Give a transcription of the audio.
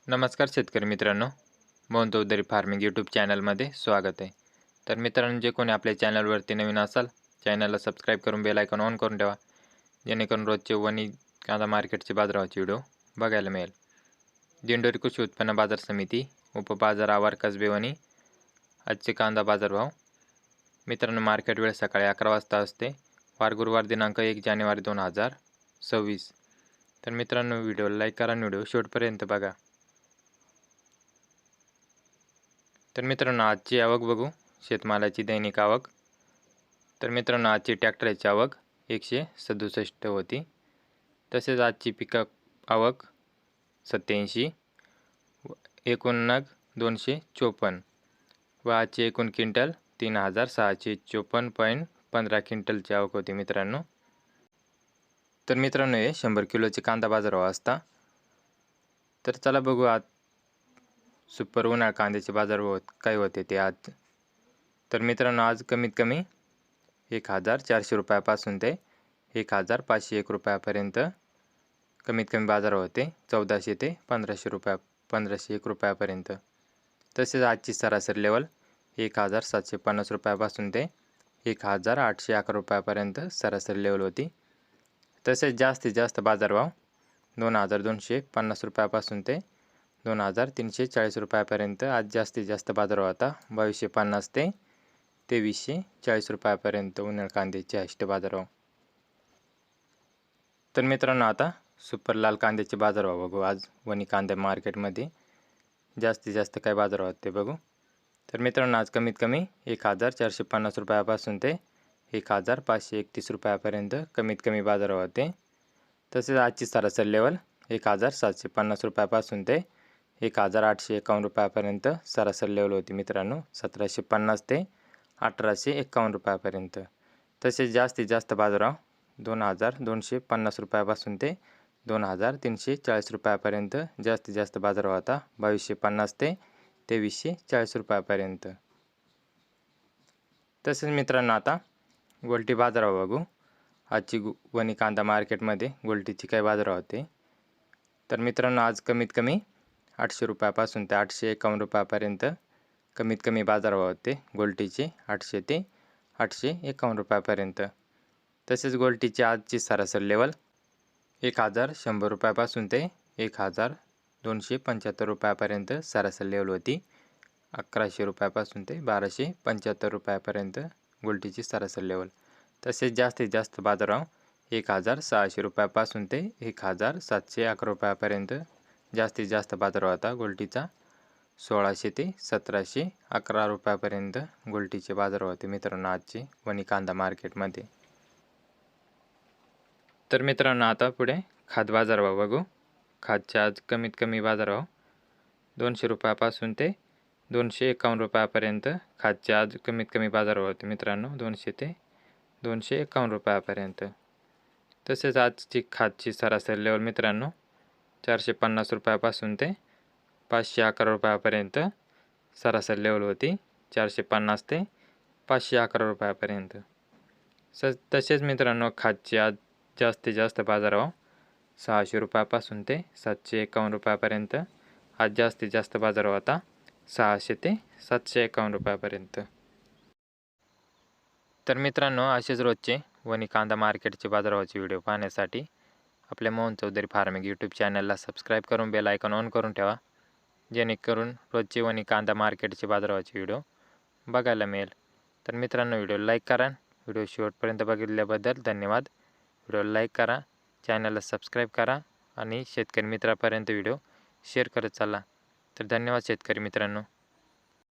नमस्कार शेतकरी मित्रांनो, मोहन चौधरी फार्मिंग यूट्यूब चॅनलमध्ये स्वागत आहे. तर मित्रांनो, जे कोणी आपल्या चॅनलवरती नवीन असाल, चॅनलला सबस्क्राईब करून बेल आयकॉन ऑन करून ठेवा, जेणेकरून रोजचे वणी कांदा मार्केटचे बाजाराचे व्हिडिओ बघायला मिळेल. दिंडोरी कृषी उत्पन्न बाजार समिती उपबाजार आवार कसबे वणी आजचे कांदा बाजारभाव. मित्रांनो, मार्केट वेळ सकाळी 11 वाजता असते, वार गुरुवार दिनांक 1 जानेवारी 2026. तर मित्रांनो, व्हिडिओला लाईक करा आणि व्हिडिओ शेवटपर्यंत बघा. तर मित्रांनो, आजची आवक बघू, शेतमालाची दैनिक आवक. तर मित्रांनो, आजची ट्रॅक्टरची आवक 167 होती. तसेच आजची पिकअप आवक 87, एकूण नग 254 व आजची एकूण क्विंटल 3654.15 क्विंटलची आवक होती मित्रांनो. तर मित्रांनो, हे 100 किलोचे कांदा बाजारभाव असता. तर चला बघू आज सुपर उन्हाळ कांद्याचे बाजारभाव काय होते ते आज. तर मित्रांनो, आज कमीत कमी 1400 रुपयापासून ते 1501 रुपयापर्यंत कमीत कमी बाजार होते. 1400 ते 1501 रुपयापर्यंत. तसेच आजची सरासरी लेवल 1750 रुपयापासून ते 1811 रुपयापर्यंत सरासरी लेवल होती. तसेच जास्तीत जास्त बाजारभाव 2250 रुपयापासून ते 2340 रुपयापर्यंत आज जास्तीत जास्त बाजारभाव होता. 2250 ते 2340 रुपयापर्यंत उन्हाळ कांद्याचे हायस्ट बाजारभाव. तर मित्रांनो, आता सुपर लाल कांद्याचे बाजारभाव बघू. आज वणी कांदा मार्केटमध्ये जास्तीत जास्त काय बाजारभाव ते बघू. तर मित्रांनो, आज कमीत कमी 1450 रुपयापासून ते 1531 रुपयापर्यंत कमीत कमी बाजारभाव होते. तसेच आजची सरासरी लेवल 1750 रुपयापासून ते 1851 रुपयापर्यंत सरासरी लेवल होती मित्रांनो. 1750 ते 1851 रुपयापर्यंत. तसेच जास्तीत जास्त बाजारभाव 2250 रुपयापासून ते 2340 रुपयापर्यंत जास्तीत जास्त बाजारभाव होता. 2250 ते 2340 रुपयापर्यंत. तसेच मित्रांनो, आता गोल्टी बाजारभाव बघू. आजची वणी कांदा मार्केटमध्ये गोल्टीची काय बाजारभाव होते. तर मित्रांनो, आज कमीत कमी 800 रुपयापासून ते 851 रुपयापर्यंत कमीत कमी बाजारभाव होते गोल्टीचे. 800 ते 851 रुपयापर्यंत. तसेच गोल्टीची आजची सरासरी लेवल 1100 रुपयापासून ते 1275 रुपयापर्यंत सरासरी लेवल होती. 1100 रुपयापासून ते 1275 रुपयापर्यंत गोल्टीची सरासरी लेवल. तसेच जास्तीत जास्त बाजारभाव 1600 रुपयापासून ते 1711 रुपयापर्यंत जास्तीत जास्त बाजारभाव होता गोल्टीचा. 1600 ते 1711 रुपयापर्यंत गोल्टीचे बाजारभाव होते मित्रांनो आजचे वणी कांदा मार्केटमध्ये. तर मित्रांनो, आता पुढे खाद बाजारभाव बघू. खादचे आज कमीत कमी बाजारभाव 200 रुपयापासून ते 251 रुपयापर्यंत खादचे आज कमीत कमी बाजारभाव होते मित्रांनो. 200 ते 251 रुपयापर्यंत. तसेच आजची खादची सरासरी लेवल मित्रांनो 450 रुपयापासून ते 511 रुपयापर्यंत सरासरी लेवल होती. 450 ते 511 रुपयापर्यंत. तसेच मित्रांनो, खादची आज जास्तीत जास्त बाजारभाव 600 रुपयापासून ते 751 रुपयापर्यंत आज जास्तीत जास्त बाजारभाव होता. 600 ते 751 रुपयापर्यंत. तर मित्रांनो, असेच रोजचे वणी कांदा मार्केटचे बाजारभावाचे व्हिडिओ पाहण्यासाठी आपल्या मोहन चौधरी फार्मिंग यूट्यूब चॅनलला सबस्क्राईब करून बेल आयकॉन ऑन करून ठेवा, जेणेकरून रोजचे वणी कांदा मार्केटचे बाजारभावाचे व्हिडिओ बघायला मिळेल. तर मित्रांनो, व्हिडिओ लाईक करा. व्हिडिओ शेवटपर्यंत बघितल्याबद्दल धन्यवाद. व्हिडिओला लाईक करा, चॅनलला सबस्क्राईब करा आणि शेतकरी मित्रापर्यंत व्हिडिओ शेअर करत चाला. तर धन्यवाद शेतकरी मित्रांनो.